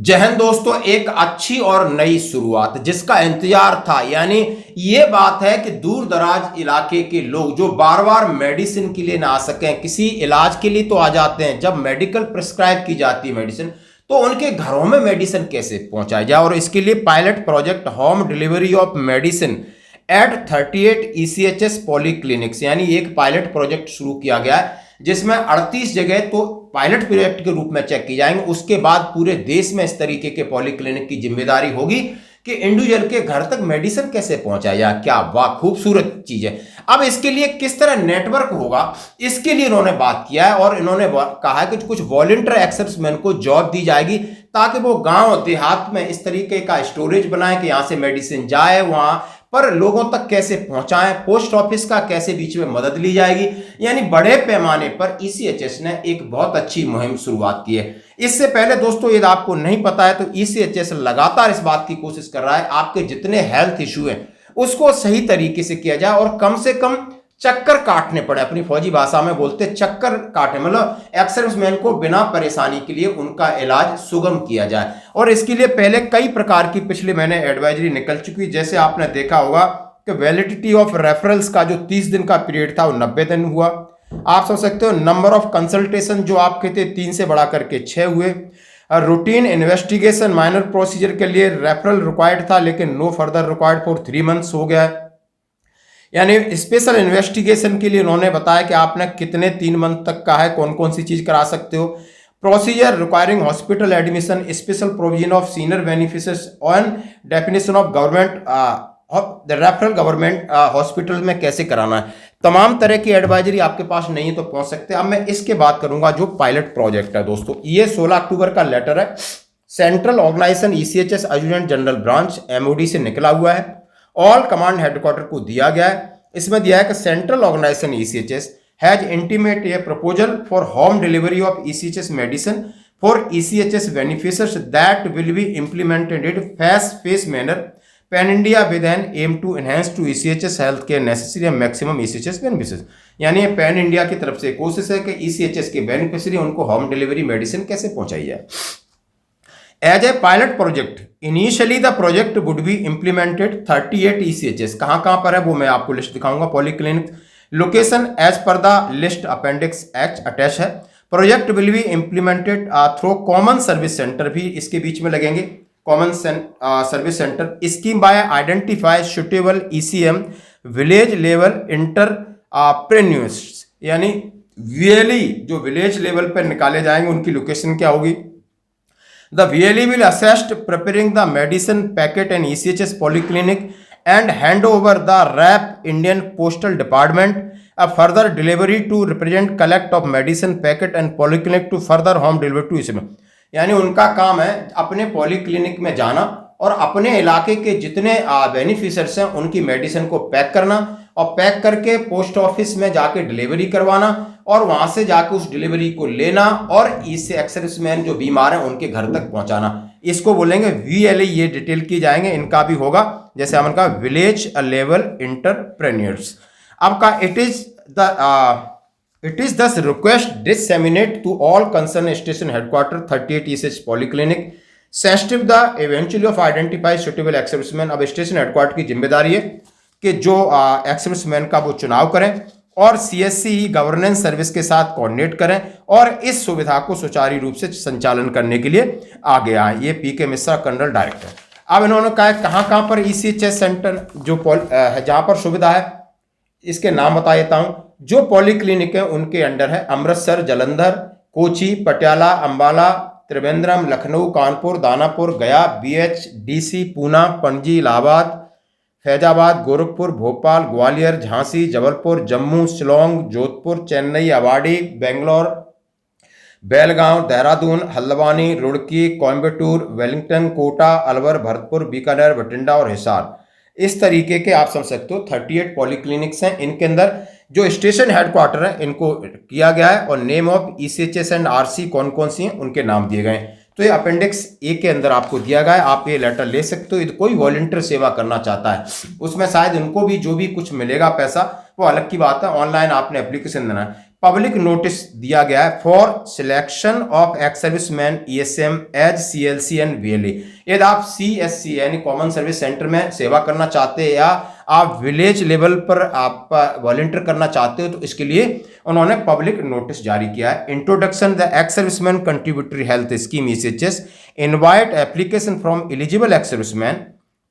जय हिंद दोस्तों, एक अच्छी और नई शुरुआत जिसका इंतजार था। यानी ये बात है कि दूर दराज इलाके के लोग जो बार बार मेडिसिन के लिए ना आ सकें, किसी इलाज के लिए तो आ जाते हैं, जब मेडिकल प्रिस्क्राइब की जाती है मेडिसिन तो उनके घरों में मेडिसिन कैसे पहुंचाई जाए। और इसके लिए pilot project home delivery of medicine eight 38 ECHS polyclinics यानी एक पायलट प्रोजेक्ट शुरू किया गया है, जिसमें 38 जगह तो पायलट प्रोजेक्ट के रूप में चेक की जाएंगे। उसके बाद पूरे देश में इस तरीके के पॉलीक्लिनिक की जिम्मेदारी होगी कि इंडिविजुअल के घर तक मेडिसिन कैसे पहुंचाया जाए। क्या वाह, खूबसूरत चीज है। अब इसके लिए किस तरह नेटवर्क होगा, इसके लिए इन्होंने बात किया है और इन्होंने कहा है कि कुछ वॉलंटियर एक्सेसमैन को जॉब दी जाएगी ताकि वो गांव देहात में इस तरीके का स्टोरेज बनाए कि यहां से मेडिसिन जाए, वहां पर लोगों तक कैसे पहुंचाएं, पोस्ट ऑफिस का कैसे बीच में मदद ली जाएगी। यानी बड़े पैमाने पर ECHS ने एक बहुत अच्छी मुहिम शुरुआत की है। इससे पहले दोस्तों, यदि आपको नहीं पता है तो ECHS लगातार इस बात की कोशिश कर रहा है आपके जितने हेल्थ इश्यू हैं उसको सही तरीके से किया जाए और कम से कम चक्कर काटने पड़े। अपनी फौजी भाषा में बोलते चक्कर काटने, मतलब एक्सर्विसमैन को बिना परेशानी के लिए उनका इलाज सुगम किया जाए। और इसके लिए पहले कई प्रकार की पिछले महीने एडवाइजरी निकल चुकी। जैसे आपने देखा होगा कि वैलिडिटी ऑफ रेफरल्स का जो 30 दिन का पीरियड था वो 90 दिन हुआ। आप समझ सकते हो नंबर ऑफ कंसल्टेशन जो आपके थे 3 से बढ़ा करके 6 हुए। रूटीन इन्वेस्टिगेशन माइनर प्रोसीजर के लिए रेफरल रिक्वायर्ड था लेकिन no further required for 3 months हो गया है। यानी स्पेशल इन्वेस्टिगेशन के लिए उन्होंने बताया कि आपने कितने 3 मंथ तक का है, कौन कौन सी चीज करा सकते हो। Procedure requiring hospital admission, special provision of senior beneficiaries on definition of government referral government hospital में कैसे कराना है। तमाम तरह की एडवाइजरी आपके पास नहीं है तो पहुंच सकते हैं। अब मैं इसके बात करूंगा जो पायलट प्रोजेक्ट है दोस्तों, ये 16 अक्टूबर का लेटर है। Central organisation ECHS adjutant general branch MOD से निकला हुआ है, ऑल कमांड हेडक्वार्टर को दिया गया है। इसमें दिया है कि central organisation ECHS has intimate a proposal for home delivery of ECHS medicine for ECHS beneficiaries that will be implemented in phase manner pan India with an aim to enhance to ECHS health care necessary maximum ECHS beneficiaries. यानी ये pan India की तरफ से कोशिश है कि ECHS के beneficiary उनको होम डिलीवरी मेडिसिन कैसे पहुंचाई जाए। As a pilot project, initially the project would be implemented 38 ECHS। कहाँ पर है वो मैं आपको लिस्ट दिखाऊंगा। Polyclinic location as per the list appendix H attach है। Project will be implemented through common service centre, भी इसके बीच में लगेंगे common service centre. Scheme by identify suitable ECM village level entrepreneurs, यानी VLE जो विलेज लेवल पर निकाले जाएंगे उनकी लोकेशन क्या होगी। The VLE will assist preparing the medicine packet in ECHS polyclinic and hand over the RAP Indian Postal Department a further delivery to represent collect of medicine packet and polyclinic to further home delivery to ECHS। यानी उनका काम है अपने polyclinic में जाना और अपने इलाके के जितने बेनिफिशियर्स हैं उनकी मेडिसिन को पैक करना और पैक करके पोस्ट ऑफिस में जाके डिलीवरी करवाना और वहां से जाके उस डिलीवरी को लेना और इससे एक्सर्विसमैन जो बीमार हैं उनके घर तक पहुंचाना। इसको बोलेंगे VLE। ये डिटेल की जाएंगे, इनका भी होगा जैसे हमने कहा विलेज लेवल इंटरप्रेन्योर्स। आपका it is thus request disseminate to all concerned station headquarter 38 ECHS polyclinic sensitive the eventually of identify suitable exervicemen। अब स्टेशन हेडक्वार्टर की जिम्मेदारी है कि जो एक्सर्विसमैन का वो चुनाव करें और CSC गवर्नेंस सर्विस के साथ कोऑर्डिनेट करें और इस सुविधा को सुचारू रूप से संचालन करने के लिए आगे आए। ये PK मिश्रा कर्नल डायरेक्टर। अब इन्होंने कहा कहाँ पर ECHS सेंटर जो जहाँ पर सुविधा है इसके नाम बता देता हूँ। जो पॉलीक्लिनिक है उनके अंडर है Amritsar, Jalandhar, Kochi, Patiala, Ambala, Trivandrum, Lucknow, Kanpur, Danapur, Gaya, BH, DC, Poona, Panaji, Allahabad, Faizabad, Gorakhpur, Bhopal, Gwalior, Jhansi, Jabalpur, Jammu, Shillong, Jodhpur, Chennai, Avadi, Bangalore, Belgaum, Dehradun, Haldwani, Roorkee, Coimbatore, Wellington, Kota, Alwar, Bharatpur, Bikaner, Bathinda और हिसार। इस तरीके के आप समझ सकते हो 38 पॉलीक्लिनिक्स हैं। इनके अंदर जो स्टेशन हेडक्वार्टर है इनको किया गया है और name of ECHS and RC कौन कौन सी हैं उनके नाम दिए गए हैं। तो ये अपेंडिक्स A के अंदर आपको दिया गया है, आप ये लेटर ले सकते हो। यदि कोई वॉलंटियर सेवा करना चाहता है उसमें शायद इनको भी जो भी कुछ मिलेगा पैसा वो अलग की बात है, ऑनलाइन आपने एप्लीकेशन देना है। पब्लिक नोटिस दिया गया है for selection of ex serviceman ESM as CLC and VLE. यदि आप सीएससी यानी कॉमन सर्विस सेंटर में सेवा करना चाहते हैं या आप विलेज लेवल पर आप वॉलंटियर करना चाहते हो तो इसके लिए उन्होंने पब्लिक नोटिस जारी किया है। Introduction the ex serviceman contributory health scheme ECHS invite application from eligible ex serviceman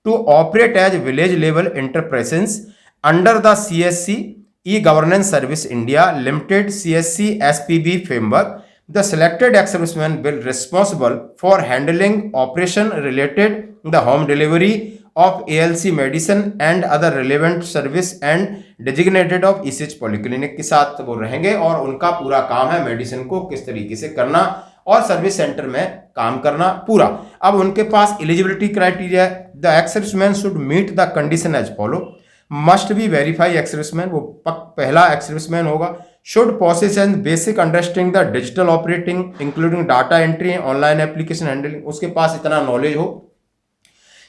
to operate as village level enterprises under the CSC e-governance service India limited CSC SPB framework. The selected ex-servicemen will responsible for handling operation related the home delivery of ALC medicine and other relevant service and designated of ECH polyclinic के साथ वो रहेंगे और उनका पूरा काम है medicine को किस तरीके से करना और सर्विस सेंटर में काम करना पूरा। अब उनके पास eligibility criteria, the ex serviceman should meet the condition as follow, must be verify ex serviceman, वो पहला एक्स सर्विसमैन होगा, should possess and basic understanding the digital operating including data entry online application handling, उसके पास इतना knowledge हो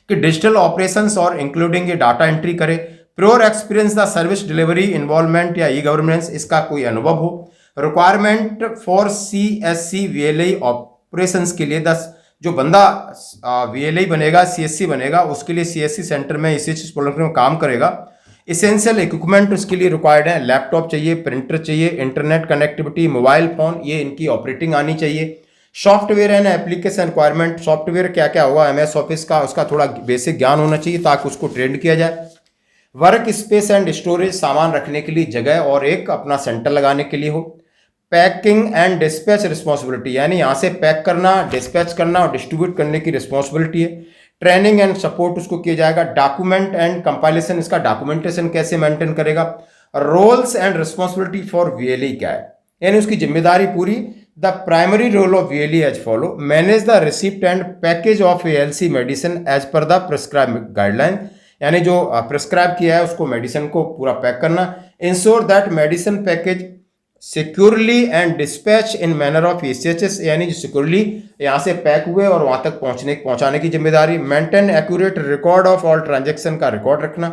कि digital operations और including ये डाटा एंट्री करे, pure experience the service delivery involvement या ई गवर्नेंस, इसका कोई अनुभव हो। Requirement for CSC VLE operations के लिए 10 जो बंदा वीएलई बनेगा सीएससी बनेगा उसके लिए सीएससी सेंटर में इसी प्रोग्राम में काम करेगा। इसेंशियल इक्विपमेंट उसके लिए रिक्वायर्ड है, लैपटॉप चाहिए, प्रिंटर चाहिए, इंटरनेट कनेक्टिविटी, मोबाइल फोन, ये इनकी ऑपरेटिंग आनी चाहिए। Software and application requirement, software क्या क्या होगा एमएस ऑफिस का, उसका थोड़ा बेसिक ज्ञान होना चाहिए ताकि उसको ट्रेंड किया जाए। वर्क स्पेस एंड स्टोरेज, सामान रखने के लिए जगह और एक अपना सेंटर लगाने के लिए हो। पैकिंग एंड डिस्पैच रिस्पॉन्सिबिलिटी, यानी यहाँ से पैक करना, डिस्पैच करना और डिस्ट्रीब्यूट करने की रिस्पॉन्सिबिलिटी है। ट्रेनिंग एंड सपोर्ट उसको किया जाएगा। डॉक्यूमेंट एंड कंपाइलेशन, इसका डॉक्यूमेंटेशन कैसे मेंटेन करेगा। Roles and responsibility for VLE क्या है, यानी उसकी जिम्मेदारी पूरी। The primary role of VLE as follow, manage the receipt and package of ALC medicine as per the prescribe guideline, यानी जो प्रिस्क्राइब किया है उसको मेडिसिन को पूरा पैक करना। Ensure that medicine package securely and dispatch in manner of ECHS, यानी जो सिक्योरली यहाँ से पैक हुए और वहाँ तक पहुँचाने की जिम्मेदारी। Maintain accurate record of all transaction का रिकॉर्ड रखना।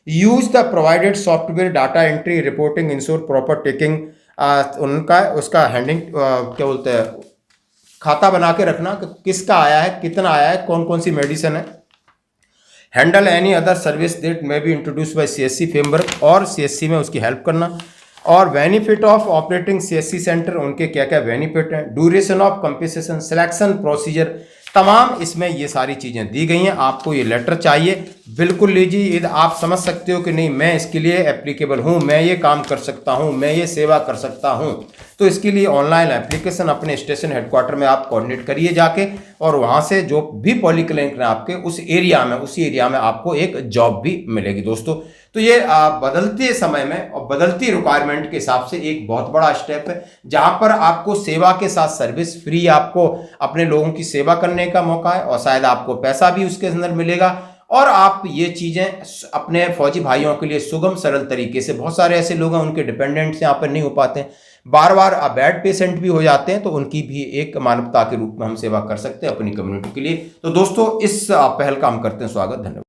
Use the provided software data entry reporting ensure proper taking, उनका उसका हैंडिंग क्या बोलते हैं खाता बना के रखना कि किसका आया है, कितना आया है, कौन कौन सी मेडिसिन है। Handle any other service that may be introduce by CSC framework, और CSC में उसकी हेल्प करना। और benefit of operating CSC centre, उनके क्या क्या बेनिफिट हैं। Duration of compensation, selection procedure, तमाम इसमें ये सारी चीज़ें दी गई हैं। आपको ये लेटर चाहिए, बिल्कुल लीजिए। यदि आप समझ सकते हो कि नहीं मैं इसके लिए एप्लीकेबल हूँ, मैं ये काम कर सकता हूँ, मैं ये सेवा कर सकता हूँ, तो इसके लिए ऑनलाइन एप्लीकेशन अपने स्टेशन हेडक्वार्टर में आप कोऑर्डिनेट करिए जाके, और वहाँ से जो भी पॉलीक्लिनिक है आपके उस एरिया में, उसी एरिया में आपको एक जॉब भी मिलेगी दोस्तों। तो ये बदलते समय में और बदलती रिक्वायरमेंट के हिसाब से एक बहुत बड़ा स्टेप है, जहां पर आपको सेवा के साथ सर्विस फ्री, आपको अपने लोगों की सेवा करने का मौका है और शायद आपको पैसा भी उसके अंदर मिलेगा। और आप ये चीज़ें अपने फौजी भाइयों के लिए सुगम सरल तरीके से, बहुत सारे ऐसे लोग हैं उनके डिपेंडेंट्स यहाँ पर नहीं हो पाते हैं, बार बार बेड पेशेंट भी हो जाते हैं, तो उनकी भी एक मानवता के रूप में हम सेवा कर सकते हैं अपनी कम्युनिटी के लिए। तो दोस्तों इस पहल का हम करते हैं स्वागत, धन्यवाद।